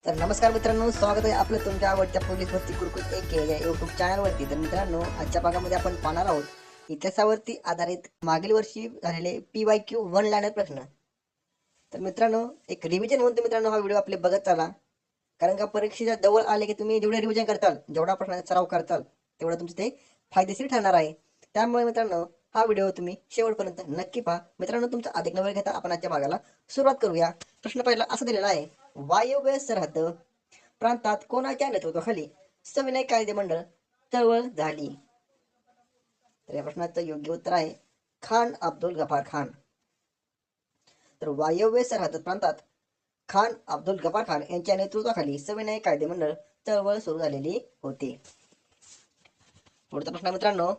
तर नमस्कार मित्रांनो, स्वागत आहे आपलं तुमच्या आवडत्या पोलीस भरती कुरकुर एक या यूट्यूब चॅनलवरती. तर मित्रांनो, आजच्या भागामध्ये आपण पाहणार आहोत इतिहासावरती आधारित मागील वर्षी झालेले PYQ वन लाईनर प्रश्न. तर मित्रांनो, एक रिव्हिजन म्हणून मित्रांनो हा व्हिडिओ आपले बघत चला, कारण का परीक्षेच्या जवळ आले की तुम्ही जेवढे रिव्हिजन करताल, जेवढा प्रश्नाचा सराव करताल, तेवढं तुमचं ते फायदेशीर ठरणार आहे. त्यामुळे मित्रांनो, हा व्हिडिओ तुम्ही शेवटपर्यंत नक्की पहा. मित्रांनो, तुमचा अधिक न वेळ घेता आपण आजच्या भागाला सुरुवात करूया. प्रश्न पहिला असा दिलेला आहे: वायव्य सरहद प्रांतात कोणाच्या नेतृत्वाखाली सविनय कायदेमंडळ चळवळ झाली? तर या प्रश्नाचं योग्य उत्तर आहे खान अब्दुल गफार खान. तर वायव्य सरहद प्रांतात खान अब्दुल गफार खान यांच्या नेतृत्वाखाली सविनय कायदेमंडळ चळवळ सुरू झालेली होती. पुढचा प्रश्न मित्रांनो,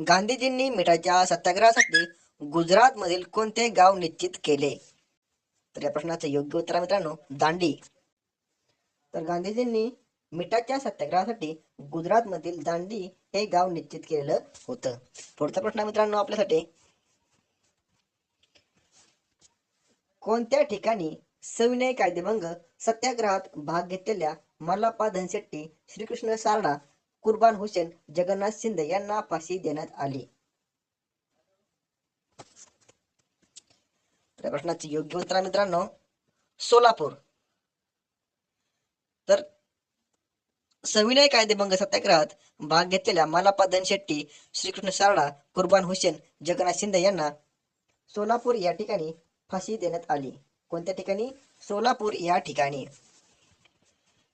गांधीजींनी मिठाच्या सत्याग्रहासाठी गुजरात मधील कोणते गाव निश्चित केले? तर या प्रश्नाचं योग्य उत्तर आहे मित्रांनो दांडी. तर गांधीजींनी मिठाच्या सत्याग्रहासाठी गुजरात मधील दांडी हे गाव निश्चित केलेलं होतं. पुढचा प्रश्न मित्रांनो आपल्यासाठी, कोणत्या ठिकाणी सविनय कायदेभंग सत्याग्रहात भाग घेतलेल्या मल्लाप्पा धनशेट्टी, श्रीकृष्ण सारडा, कुर्बान हुसेन, जगन्नाथ शिंदे यांना फाशी देण्यात आली? त्या प्रश्नाचे योग्य उत्तर आहे मित्रांनो सोलापूर. तर सविनय कायदेभंग सत्याग्रहात भाग घेतलेल्या मल्लाप्पा धनशेट्टी, श्रीकृष्ण सारडा, कुर्बान हुसेन, जगन्नाथ शिंदे यांना सोलापूर या ठिकाणी फाशी देण्यात आली. कोणत्या ठिकाणी? सोलापूर या ठिकाणी.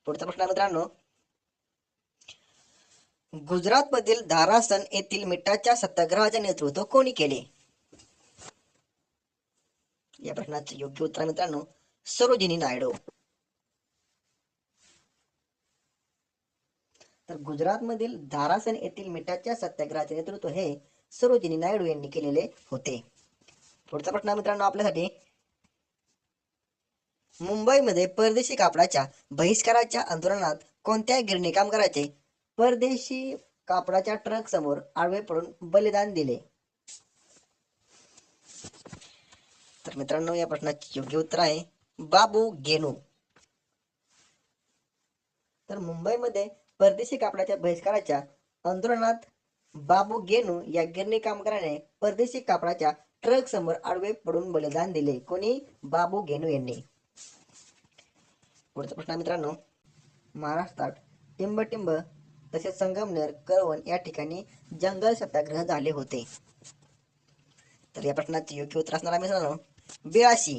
पुढचा प्रश्न मित्रांनो, गुजरात मधील धारासन येथील मिठाच्या सत्याग्रहाचे नेतृत्व कोणी केले? या प्रश्नाचे योग्य उत्तर मित्रांनो सरोजिनी नायडू. तर गुजरात मधील धारासन येथील मिठाच्या सत्याग्रहाचे नेतृत्व हे सरोजिनी नायडू यांनी केलेले होते. पुढचा प्रश्न मित्रांनो आपल्यासाठी, मुंबईमध्ये परदेशी कापडाच्या बहिष्काराच्या आंदोलनात कोणत्या गिरणी कामगाराचे परदेशी कापडाच्या ट्रक समोर आडवे पडून बलिदान दिले? तर मित्रांनो या प्रश्नाचे योग्य उत्तर आहे बाबू गेनू. तर मुंबईमध्ये परदेशी कापडाच्या बहिष्काराच्या आंदोलनात बाबू गेनू या गिरणी कामगाराने परदेशी कापडाच्या ट्रक समोर आडवे पडून बलिदान दिले. कोणी? बाबू गेनू यांनी. पुढचा प्रश्न मित्रांनो, महाराष्ट्रात टिंबटिंब तसेच संगमनेर, कळवण या ठिकाणी जंगल सत्याग्रह झाले होते. तर या प्रश्नाचे योग्य उत्तर असणार आहे मित्रांनो 82.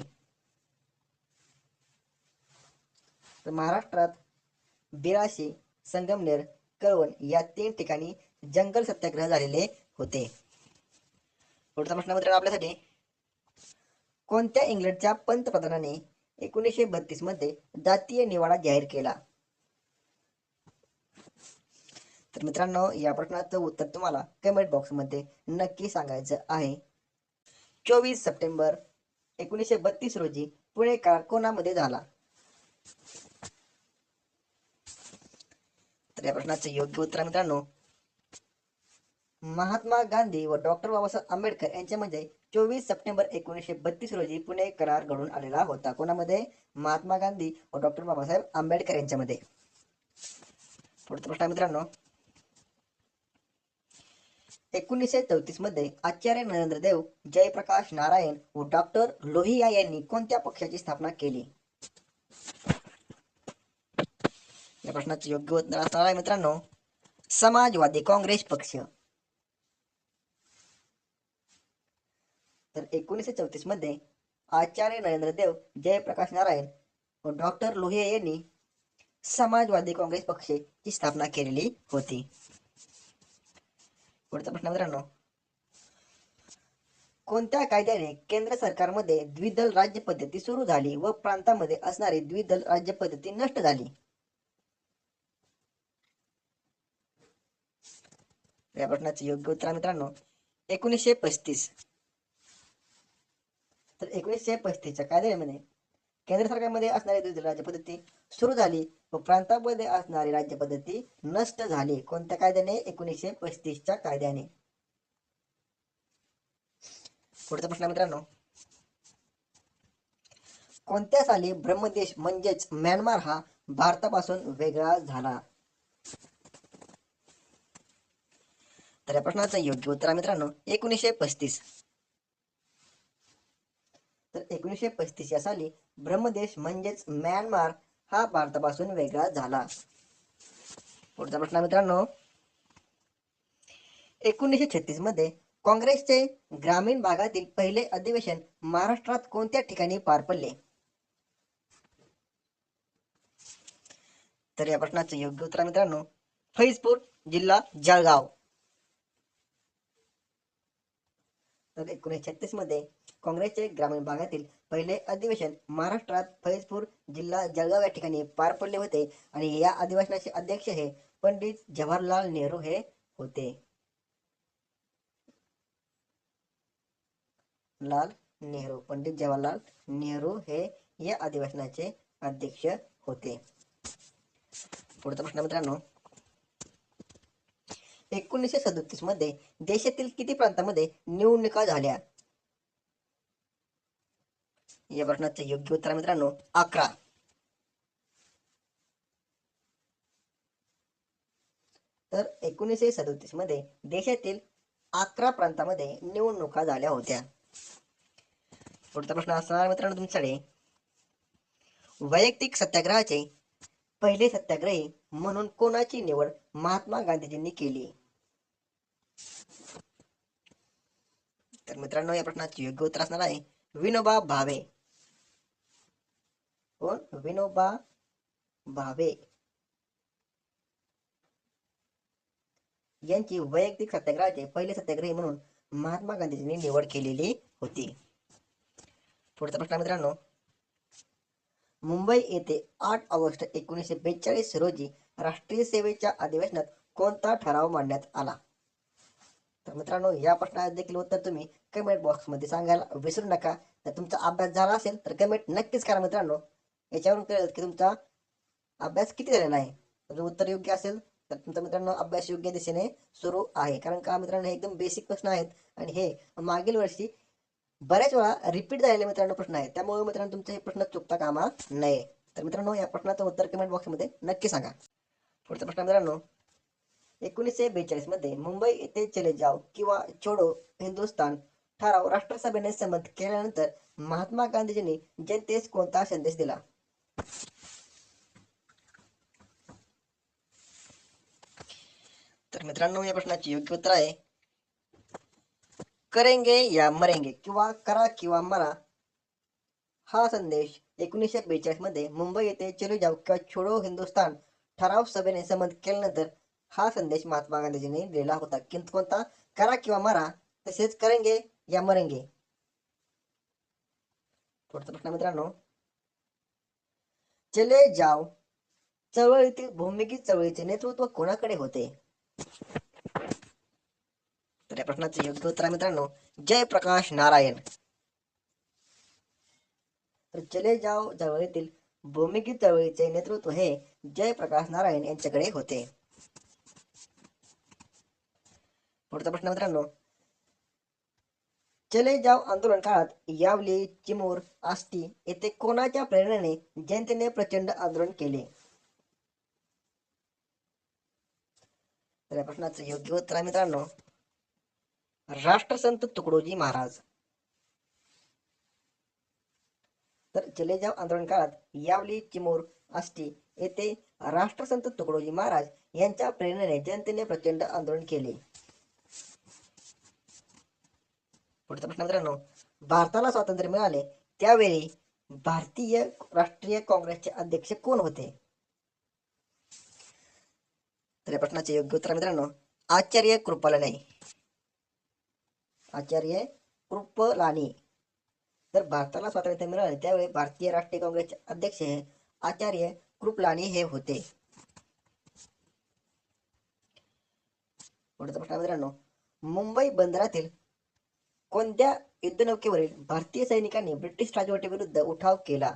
तर महाराष्ट्रात 82, संगमनेर, कळवण या 3 ठिकाणी जंगल सत्याग्रह झालेले होते. पुढचा प्रश्न मित्रांनो आपल्यासाठी, कोणत्या इंग्लंडच्या पंतप्रधानाने 1932 मध्ये जातीय निवाडा जाहीर केला? तर मित्रांनो या प्रश्नाचं उत्तर तुम्हाला कमेंट बॉक्स मध्ये नक्की सांगायचं आहे. 24 सप्टेंबर 1932 रोजी पुणे करार कोणामध्ये झाला? तर या प्रश्नाचं योग्य उत्तर मित्रांनो महात्मा गांधी व डॉक्टर बाबासाहेब आंबेडकर यांच्यामध्ये 24 सप्टेंबर 1932 रोजी पुणे करार घडून आलेला होता. कोणामध्ये? महात्मा गांधी व डॉक्टर बाबासाहेब आंबेडकर यांच्यामध्ये. पुढचा प्रश्न मित्रांनो, 1934 मध्ये आचार्य नरेंद्र देव, जयप्रकाश नारायण व डॉक्टर लोहिया यांनी कोणत्या पक्षाची स्थापना केली? या प्रश्नाचे योग्य उत्तर असणार आहे मित्रांनो समाजवादी काँग्रेस पक्ष. तर 1934 मध्ये आचार्य नरेंद्र देव, जयप्रकाश नारायण व डॉक्टर लोहिया यांनी समाजवादी काँग्रेस पक्षाची स्थापना केलेली होती. पुढचा प्रश्न मित्रांनो, कोणत्या कायद्याने केंद्र सरकारमध्ये द्विदल राज्य पद्धती सुरू झाली व प्रांतामध्ये असणारी द्विदल राज्य पद्धती नष्ट झाली? या प्रश्नाचे योग्य उत्तर मित्रांनो 1935. तर 1935च्या कायद्यामध्ये केंद्र सरकारमध्ये असणारी द्विदल राज्य पद्धती सुरू झाली व प्रांतामध्ये असणारी राज्य पद्धती नष्ट झाली. कोणत्या कायद्याने? 1935च्या कायद्याने. पुढचा प्रश्न मित्रांनो, कोणत्या साली ब्रह्मदेश म्हणजेच म्यानमार हा भारतापासून वेगळा झाला? तर या प्रश्नाचं योग्य उत्तर आहे मित्रांनो 1935. तर 1935 या साली ब्रह्मदेश म्हणजेच म्यानमार हा भारतापासून वेगळा झाला. पुढचा प्रश्न मित्रांनो 1936 मध्ये काँग्रेसचे ग्रामीण भागातील पहिले अधिवेशन महाराष्ट्रात कोणत्या ठिकाणी पार पडले? तर या प्रश्नाचं योग्य उत्तर मित्रांनो फैजपूर जिल्हा जळगाव. तर 1936 मध्ये काँग्रेसचे ग्रामीण भागातील पहिले अधिवेशन महाराष्ट्रात फैजपूर जिल्हा जळगाव या ठिकाणी पार पडले होते आणि या अधिवेशनाचे अध्यक्ष हे पंडित जवाहरलाल नेहरू हे होते. पंडित जवाहरलाल नेहरू हे या अधिवेशनाचे अध्यक्ष होते. पुढचा प्रश्न मित्रांनो 1937 मध्ये देशातील किती प्रांतांमध्ये निवडणुका झाल्या? या प्रश्नाचे योग्य उत्तर मित्रांनो 11. तर 1937 मध्ये देशातील 11 प्रांतांमध्ये निवडणुका झाल्या होत्या. पुढचा प्रश्न असणार मित्रांनो तुमच्याकडे वैयक्तिक सत्याग्रहाचे पहिले सत्याग्रही म्हणून कोणाची निवड महात्मा गांधीजींनी केली? तर मित्रांनो या प्रश्नाचे योग्य उत्तर असणार आहे विनोबा भावे. कोण? विनोबा भावे यांची वैयक्तिक सत्याग्रहाचे पहिले सत्याग्रही म्हणून महात्मा गांधीजींनी निवड केलेली होती. पुढचा प्रश्न मित्रांनो मुंबई येथे 8 ऑगस्ट 1942 रोजी राष्ट्रीय सेवेच्या अधिवेशनात कोणता ठराव मांडण्यात आला? तर मित्रांनो या प्रश्नाचे देखील उत्तर तुम्ही कमेंट बॉक्स मध्ये सांगायला विसरू नका. जर तुमचा अभ्यास झाला असेल तर कमेंट नक्कीच करा मित्रांनो. याच्यावरून कळेल की तुमचा अभ्यास किती झालेला आहे. जर उत्तर योग्य असेल तर तुमचा मित्रांनो अभ्यास योग्य दिशेने सुरू आहे. कारण का मित्रांनो हे एकदम बेसिक प्रश्न आहेत आणि हे मागील वर्षी बऱ्याच वेळा रिपीट झालेले मित्रांनो प्रश्न आहेत. त्यामुळे मित्रांनो तुमचे हे प्रश्न चुकता कामा नये. तर मित्रांनो या प्रश्नाचं उत्तर कमेंट बॉक्समध्ये नक्की सांगा. पुढचा प्रश्न मित्रांनो 1942 मध्ये मुंबई येथे चले जाव किंवा छोडो हिंदुस्थान ठराव राष्ट्रसभेने संमत केल्यानंतर महात्मा गांधीजींनी जनतेस कोणता संदेश दिला? तर मित्रांनो या प्रश्नाचे योग्य उत्तर आहे करेंगे या मरेंगे किंवा करा किंवा मरा हा संदेश 1942 मध्ये मुंबई येथे चले जाव किंवा छोडो हिंदुस्थान ठराव सभेने संमत केल्यानंतर हा संदेश महात्मा गांधीजींनी दिला होता. कोणता? करा किंवा मरा तसेच करेंगे या मरेंगे. पुढचा प्रश्न मित्रांनो चले जाव चळवळीतील भूमिगत चळवळीचे नेतृत्व कोणाकडे होते? तर या प्रश्नाचे योग्य उत्तर आहे मित्रांनो जयप्रकाश नारायण. तर चले जाव चळवळीतील भूमिगत चळवळीचे नेतृत्व हे जयप्रकाश नारायण यांच्याकडे होते. पुढचा प्रश्न मित्रांनो चले जाव आंदोलन काळात यावली चिमूर आष्टी येथे कोणाच्या प्रेरणेने जनतेने प्रचंड आंदोलन केले? तर या प्रश्नाचं योग्य उत्तर आहे मित्रांनो राष्ट्रसंत तुकडोजी महाराज. तर चले जाव आंदोलन काळात यावली चिमूर आष्टी येथे राष्ट्रसंत तुकडोजी महाराज यांच्या प्रेरणेने जनतेने प्रचंड आंदोलन केले. पुढचा प्रश्न मित्रांनो भारताला स्वातंत्र्य मिळाले त्यावेळी भारतीय राष्ट्रीय काँग्रेसचे अध्यक्ष कोण होते? तर या प्रश्नाचे योग्य उत्तर मित्रांनो आचार्य कृपलानी. आचार्य कृपलानी. तर भारताला स्वातंत्र्य मिळाले त्यावेळी भारतीय राष्ट्रीय काँग्रेसचे अध्यक्ष हे आचार्य कृपलानी हे होते. पुढचा प्रश्न मित्रांनो मुंबई बंदरातील कोणत्या युद्धनौकेवरील भारतीय सैनिकांनी ब्रिटिश राजवटीविरुद्ध उठाव केला?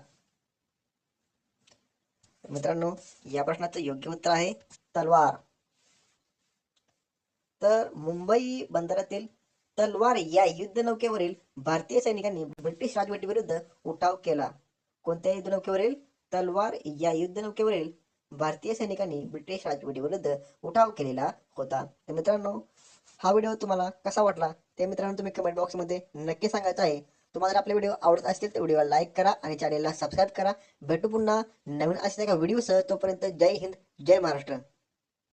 मित्रांनो या प्रश्नाचं योग्य उत्तर आहे तलवार. तर मुंबई बंदरातील तलवार या युद्धनौकेवरील भारतीय सैनिकांनी ब्रिटिश राजवटीविरुद्ध उठाव केला. कोणत्या युद्धनौकेवरील? तलवार या युद्धनौकेवरील भारतीय सैनिकांनी ब्रिटिश राजवटीविरुद्ध उठाव केलेला होता. तर मित्रांनो, हा व्हिडिओ तुम्हाला कसा वाटला ते मित्रांनो तुम्ही कमेंट बॉक्समध्ये नक्की सांगायचं आहे. तुम्हाला जर आपले व्हिडिओ आवडत असतील तर व्हिडिओला लाईक करा आणि चॅनेलला सबस्क्राईब करा. भेटू पुन्हा नवीन अशा एका व्हिडिओसह. तोपर्यंत जय हिंद, जय महाराष्ट्र.